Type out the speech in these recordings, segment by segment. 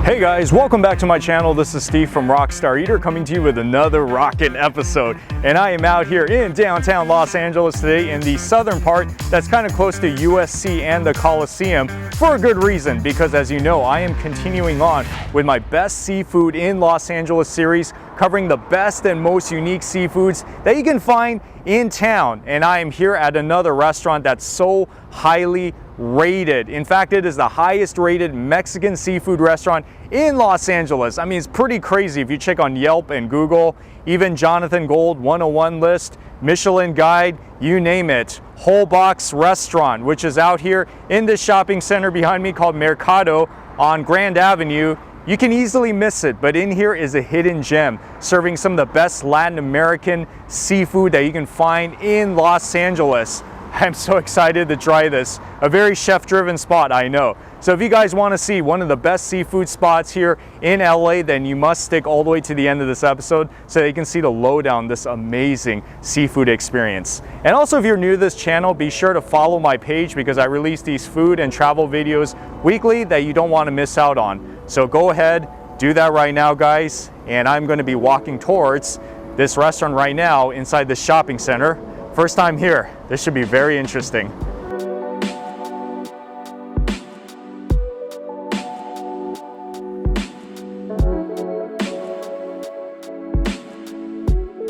Hey guys, welcome back to my channel. This is Steve from Rockstar Eater coming to you with another rockin' episode. And I am out here in downtown Los Angeles today in the southern part that's kind of close to USC and the Coliseum for a good reason, because as you know, I am continuing on with my best seafood in Los Angeles series, covering the best and most unique seafoods that you can find in town. And I am here at another restaurant that's so highly rated. In fact, it is the highest rated Mexican seafood restaurant in Los Angeles. I mean, it's pretty crazy if you check on Yelp and Google, even Jonathan Gold 101 list, Michelin Guide, you name it. Holbox restaurant, which is out here in this shopping center behind me called Mercado on Grand Avenue. You can easily miss it, but in here is a hidden gem, serving some of the best Latin American seafood that you can find in Los Angeles. I'm so excited to try this. A very chef-driven spot, I know. So if you guys want to see one of the best seafood spots here in LA, then you must stick all the way to the end of this episode so that you can see the lowdown, this amazing seafood experience. And also, if you're new to this channel, be sure to follow my page because I release these food and travel videos weekly that you don't want to miss out on. So go ahead, do that right now, guys. And I'm going to be walking towards this restaurant right now inside the shopping center. First time here, this should be very interesting.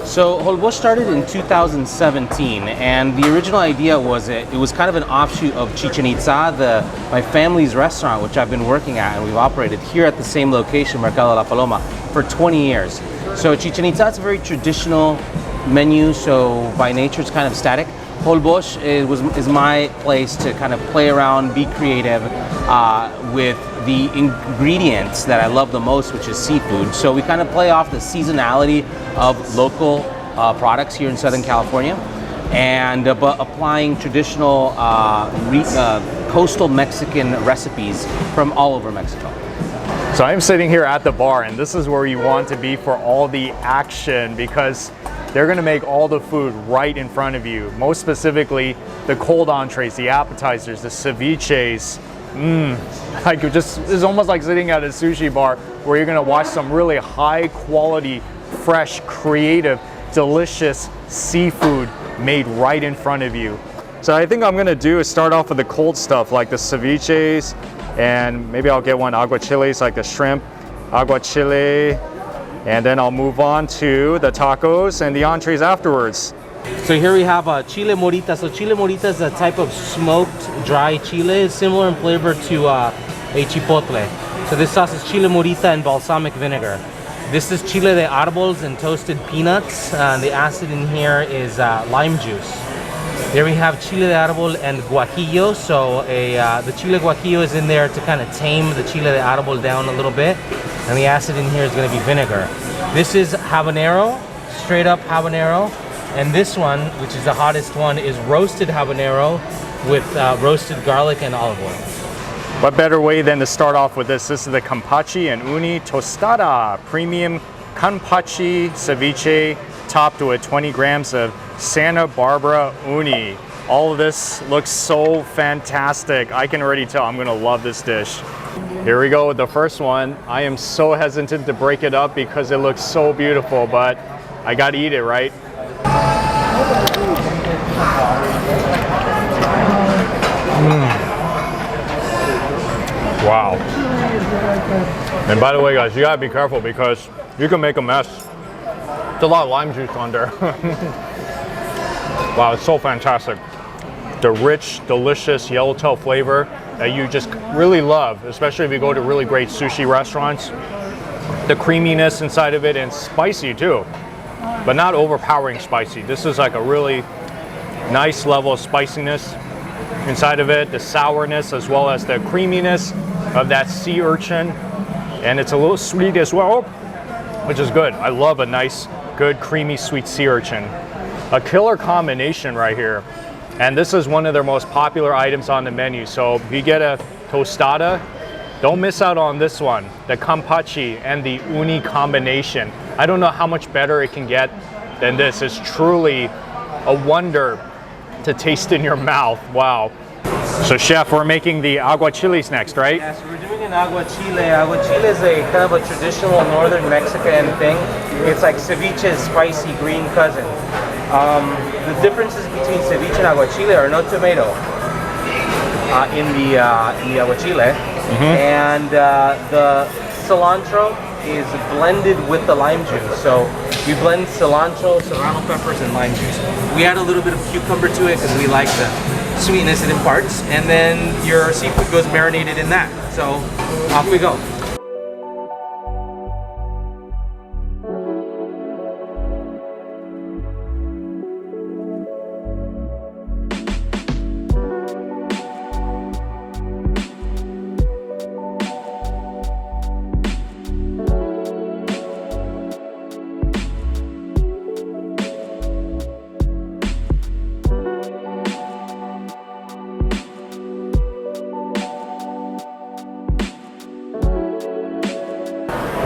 So Holbox started in 2017, and the original idea was it was kind of an offshoot of Chichen Itza, my family's restaurant, which I've been working at, and we've operated here at the same location, Mercado de Paloma, for 20 years. So Chichen Itza is a very traditional menu, so by nature it's kind of static. Holbox is my place to kind of play around, be creative with the ingredients that I love the most, which is seafood. So we kind of play off the seasonality of local products here in Southern California, and but applying traditional coastal Mexican recipes from all over Mexico. So I'm sitting here at the bar, and this is where you want to be for all the action, because they're gonna make all the food right in front of you. Most specifically, the cold entrees, the appetizers, the ceviches. Like it's almost like sitting at a sushi bar where you're gonna watch some really high quality, fresh, creative, delicious seafood made right in front of you. So I think I'm gonna do is start off with the cold stuff like the ceviches, and maybe I'll get one aguachiles like the shrimp, aguachile, and then I'll move on to the tacos and the entrees afterwards. So here we have chile morita. So chile morita is a type of smoked dry chile, similar in flavor to a chipotle. So this sauce is chile morita and balsamic vinegar. This is chile de árboles and toasted peanuts. The acid in here is lime juice. There we have chile de árbol and guajillo. So the chile guajillo is in there to kind of tame the chile de árbol down a little bit. And the acid in here is going to be vinegar. This is habanero, straight up habanero. And this one, which is the hottest one, is roasted habanero with roasted garlic and olive oil. What better way than to start off with this? This is the Kampachi and uni tostada premium kanpachi ceviche topped with 20 grams of Santa Barbara uni. All of this looks so fantastic. I can already tell I'm gonna love this dish. Here we go with the first one. I am so hesitant to break it up because it looks so beautiful, but I gotta eat it, right? Wow. And by the way, guys, you gotta be careful because you can make a mess. There's a lot of lime juice on there. Wow, it's so fantastic. The rich, delicious yellowtail flavor that you just really love, especially if you go to really great sushi restaurants. The creaminess inside of it, and spicy too, but not overpowering spicy. This is like a really nice level of spiciness inside of it, the sourness as well as the creaminess of that sea urchin, and it's a little sweet as well, which is good. I love a nice, good, creamy, sweet sea urchin. A killer combination right here. And this is one of their most popular items on the menu. So if you get a tostada, don't miss out on this one, the Kampachi and the uni combination. I don't know how much better it can get than this. It's truly a wonder to taste in your mouth. Wow. So chef, we're making the aguachiles next, right? Yes, we're doing an aguachile. Aguachile is a kind of a traditional northern Mexican thing. It's like ceviche's spicy green cousin. The differences between ceviche and aguachile are no tomato in the aguachile, and the cilantro is blended with the lime juice. So we blend cilantro, serrano peppers, and lime juice. We add a little bit of cucumber to it because we like the sweetness it imparts, and then your seafood goes marinated in that. So off we go.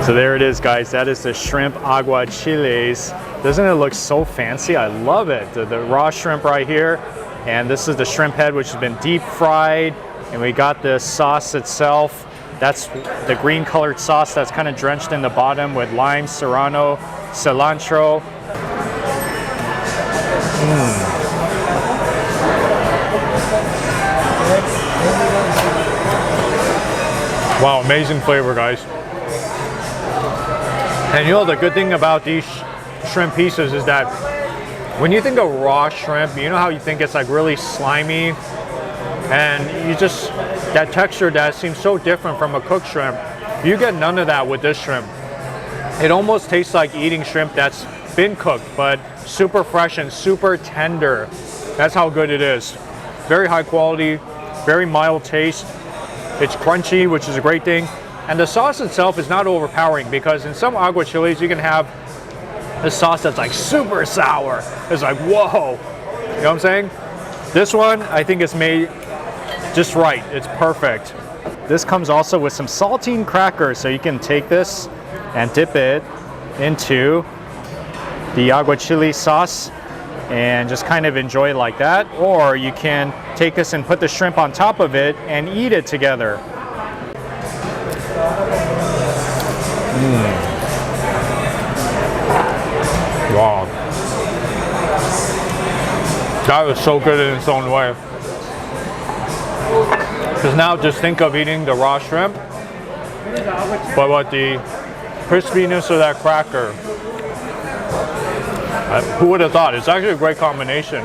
So there it is, guys. That is the shrimp aguachiles. Doesn't it look so fancy? I love it. The raw shrimp right here. And this is the shrimp head, which has been deep fried. And we got the sauce itself. That's the green colored sauce that's kind of drenched in the bottom with lime, serrano, cilantro. Wow, amazing flavor, guys. And you know, the good thing about these shrimp pieces is that when you think of raw shrimp, you know how you think it's like really slimy, and you just, that texture that seems so different from a cooked shrimp, you get none of that with this shrimp. It almost tastes like eating shrimp that's been cooked, but super fresh and super tender. That's how good it is. Very high quality, very mild taste. It's crunchy, which is a great thing. And the sauce itself is not overpowering, because in some aguachiles you can have a sauce that's like super sour. It's like, whoa, you know what I'm saying? This one, I think is made just right. It's perfect. This comes also with some saltine crackers, so you can take this and dip it into the aguachile sauce and just kind of enjoy it like that. Or you can take this and put the shrimp on top of it and eat it together. Wow. That was so good in its own way. Because now just think of eating the raw shrimp, but with the crispiness of that cracker. Who would have thought? It's actually a great combination.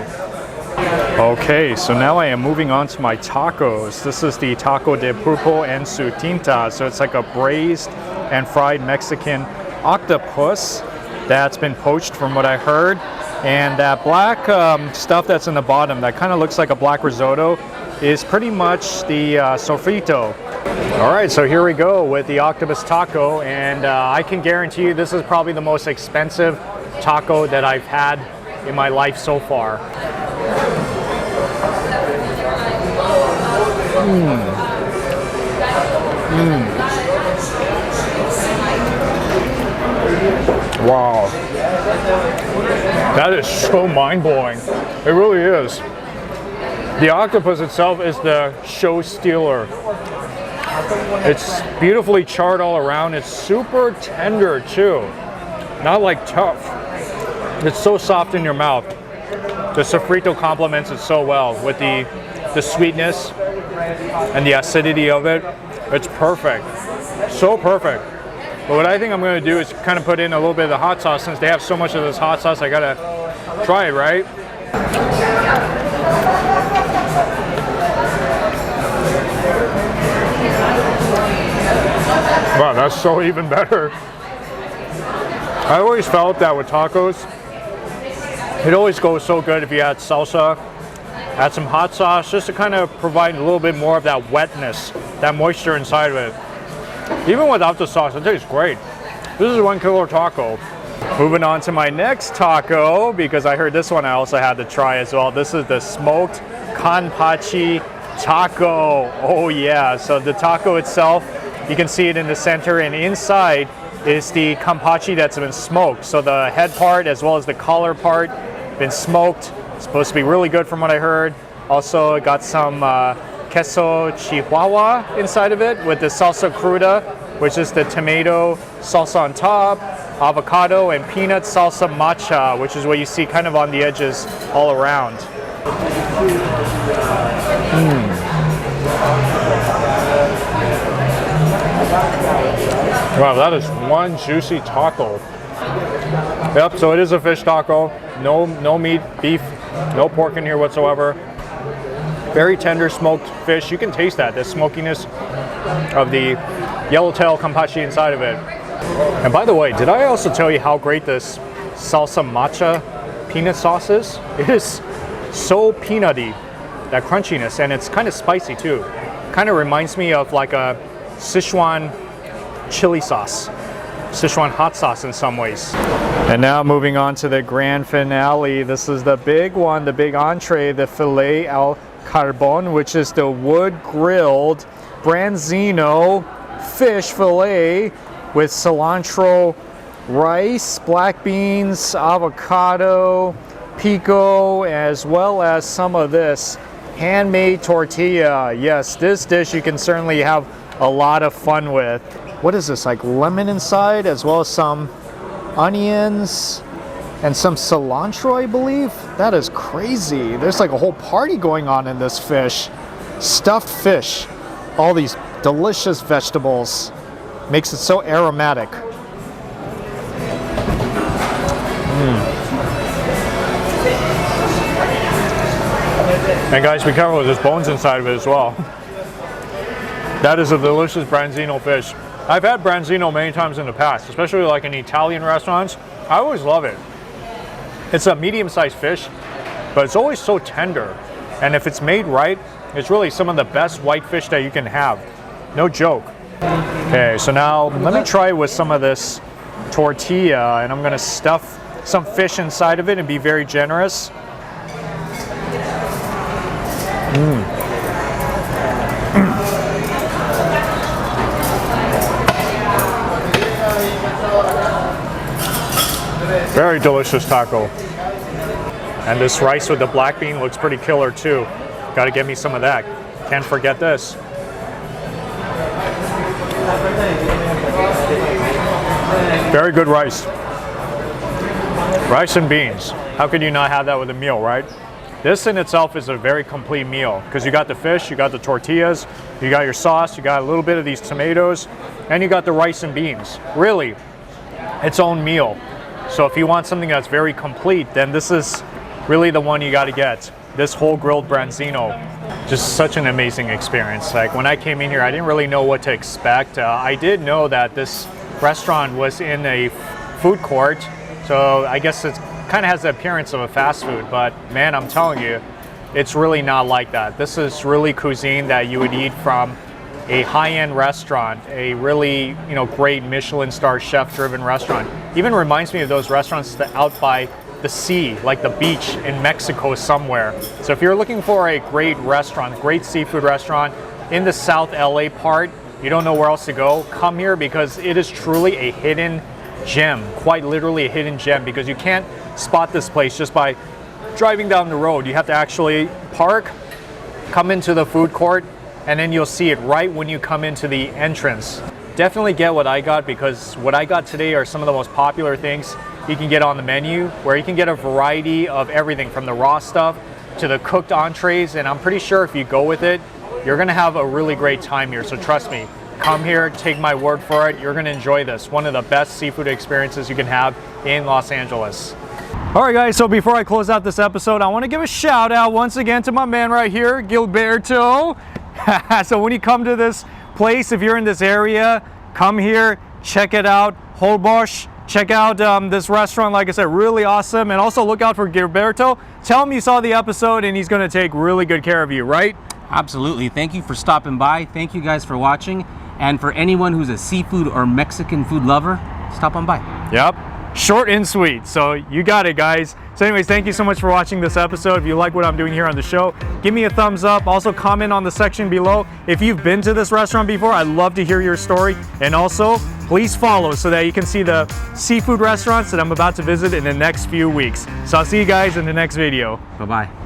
Okay, so now I am moving on to my tacos. This is the taco de pulpo en su tinta. So it's like a braised and fried Mexican octopus that's been poached, from what I heard. And that black stuff that's in the bottom that kind of looks like a black risotto is pretty much the sofrito. All right, so here we go with the octopus taco, and I can guarantee you this is probably the most expensive taco that I've had in my life so far. Wow, that is so mind-blowing. It really is. The octopus itself is the show stealer. It's beautifully charred all around. It's super tender too, not like tough. It's so soft in your mouth. The sofrito complements it so well with the sweetness and the acidity of it. It's perfect, so perfect. But what I think I'm going to do is kind of put in a little bit of the hot sauce. Since they have so much of this hot sauce, I gotta try it, right? Wow, that's so even better. I always felt that with tacos, it always goes so good if you add salsa, add some hot sauce, just to kind of provide a little bit more of that wetness, that moisture inside of it. Even without the sauce, it tastes great. This is 1 kilo taco. Moving on to my next taco, because I heard this one I also had to try as well. This is the smoked kanpachi taco. Oh yeah, so the taco itself, you can see it in the center, and inside is the kampachi that's been smoked. So the head part as well as the collar part been smoked. It's supposed to be really good from what I heard. Also got some queso chihuahua inside of it with the salsa cruda, which is the tomato salsa on top, avocado, and peanut salsa matcha, which is what you see kind of on the edges all around. Wow, that is one juicy taco. Yep, so it is a fish taco. No meat, beef, no pork in here whatsoever. Very tender smoked fish. You can taste that, the smokiness of the yellowtail kanpachi inside of it. And by the way, did I also tell you how great this salsa matcha peanut sauce is? It is so peanutty, that crunchiness, and it's kind of spicy too. Kind of reminds me of like a Sichuan chili sauce, Sichuan hot sauce in some ways. And now moving on to the grand finale. This is the big one, the big entree, the filet al carbon, which is the wood-grilled branzino fish fillet with cilantro, rice, black beans, avocado, pico, as well as some of this handmade tortilla. Yes, this dish you can certainly have a lot of fun with. What is this, like lemon inside, as well as some onions and some cilantro, I believe? That is crazy. There's like a whole party going on in this fish. Stuffed fish, all these delicious vegetables. Makes it so aromatic. And guys, be careful, there's bones inside of it as well. That is a delicious branzino fish. I've had branzino many times in the past, especially like in Italian restaurants. I always love it. It's a medium-sized fish, but it's always so tender. And if it's made right, it's really some of the best white fish that you can have. No joke. Okay, so now let me try with some of this tortilla, and I'm gonna stuff some fish inside of it and be very generous. Very delicious taco. And this rice with the black bean looks pretty killer too. Gotta get me some of that. Can't forget this. Very good rice. Rice and beans. How could you not have that with a meal, right? This in itself is a very complete meal because you got the fish, you got the tortillas, you got your sauce, you got a little bit of these tomatoes, and you got the rice and beans. Really, its own meal. So if you want something that's very complete, then this is really the one you got to get. This whole grilled branzino. Just such an amazing experience. Like when I came in here, I didn't really know what to expect. I did know that this restaurant was in a food court, so I guess it kind of has the appearance of a fast food, but man, I'm telling you, it's really not like that. This is really cuisine that you would eat from a high-end restaurant, a really, great Michelin star chef-driven restaurant. Even reminds me of those restaurants that out by the sea, like the beach in Mexico somewhere. So if you're looking for a great restaurant, great seafood restaurant in the South LA part, you don't know where else to go, come here because it is truly a hidden gem, quite literally a hidden gem, because you can't spot this place just by driving down the road. You have to actually park, come into the food court, and then you'll see it right when you come into the entrance. Definitely get what I got, because what I got today are some of the most popular things you can get on the menu, where you can get a variety of everything from the raw stuff to the cooked entrees, and I'm pretty sure if you go with it, you're gonna have a really great time here. So trust me, come here, take my word for it, you're gonna enjoy this. One of the best seafood experiences you can have in Los Angeles. All right guys, so before I close out this episode, I wanna give a shout out once again to my man right here, Gilberto. So when you come to this place, if you're in this area, come here, check it out, Holbox. Check out this restaurant, like I said, really awesome. And also look out for Gilberto. Tell him you saw the episode and he's gonna take really good care of you, right? Absolutely. Thank you for stopping by. Thank you guys for watching. And for anyone who's a seafood or Mexican food lover, stop on by. Yep. Short and sweet. So you got it, guys. So anyways, thank you so much for watching this episode. If you like what I'm doing here on the show, give me a thumbs up. Also comment on the section below. If you've been to this restaurant before, I'd love to hear your story. And also, please follow so that you can see the seafood restaurants that I'm about to visit in the next few weeks. So I'll see you guys in the next video. Bye-bye.